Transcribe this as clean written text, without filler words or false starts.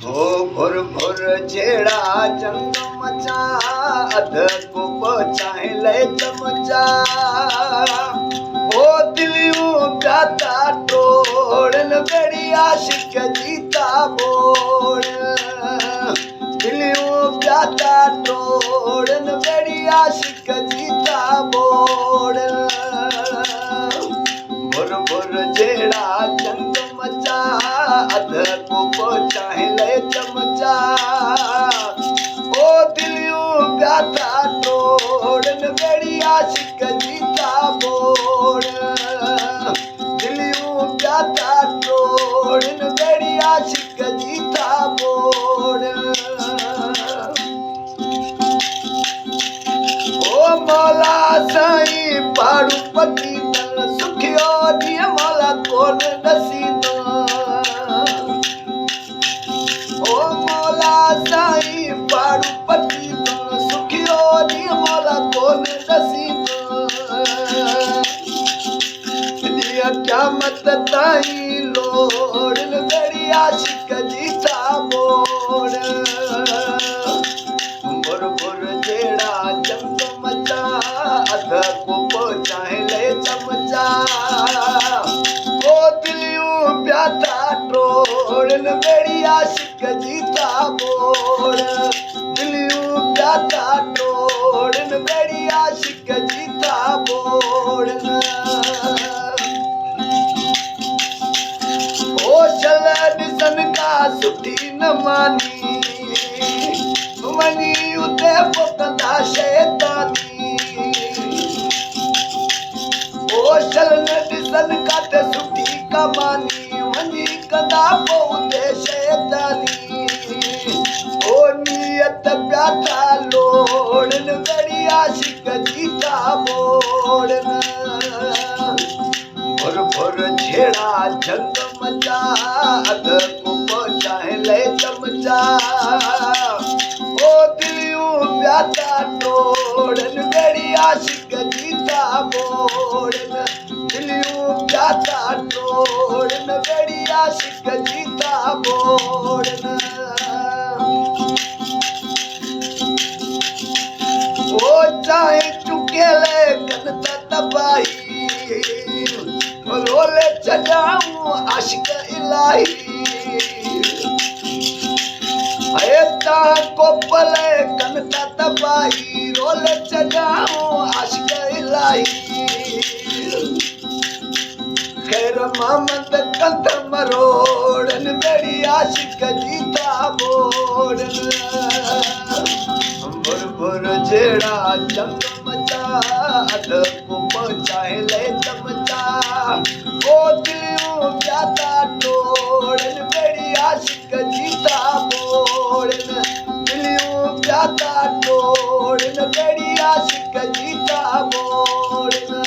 हो भुर भुर जेड़ा जंग मचा अध को पहुंचाए ले चमचा ओ दिलियों प्याता तोड़न बड़ी आशिक जीता बोल दिलियों प्याता तोड़न बड़ी आशिक जीता बोल भुर भुर जेड़ा जंग मचा अध को पहुंचाए ले चमचा ओ दिलियों प्याता तोड़न बड़ी आशिक जीता बोल दिलियों प्याता तोड़न बड़ी आशिक जीता बोल ओ मौला साईं पाड़ूपति तन सुखियो दिए मौला कोन नसीब ओ मौला साईं पाड़ूपति तन सुखियो दिए मौला कोन नसीब दिया क़यामत ताईं लोड़न बड़ी आशिक जीता बोल भुर भुर जेड़ा जंग मचा अध को पहुंचाए ले चमचा ओ दिलियों प्याता तोड़न बड़ी आशिक जीता बोल दिलियों प्याता तोड़न बड़ी आशिक जीता बोल ओ चल ॾिसन का सुठी न मानी वनी उते पोकंदा शैतानी ओ चल न ॾिसन का ते सुठी कमानी वनी कंदा पोते शैतानी ओ नियत प्याता लोड़न बड़ी आशिक जीता बोड़न भुर भुर झेड़ा जंग मचा अध को पहुंचाए ले चमचा ओ दिलियों प्याता तोड़न बड़ी आशिक जीता बोड़न दिलियों प्याता तोड़न बड़ी आशिक जीता बोड़न ओ चाहे चुके ले कनता तबाही रोले चढ़ाऊं आशिक इलाही ऐता को पले कनता तबाही रोले चढ़ाऊं आशिक इलाही खैर मोहम्मद कंध मरोड़न बड़ी आशिक जीता बोड़न भुर भुर जेड़ा जंग मचा अध को पहुंचाए ले चमचा ओ दिलियों प्याता तोड़न बड़ी आशिक जीता बोड़न दिलियों प्याता तोड़न बड़ी आशिक जीता बोड़न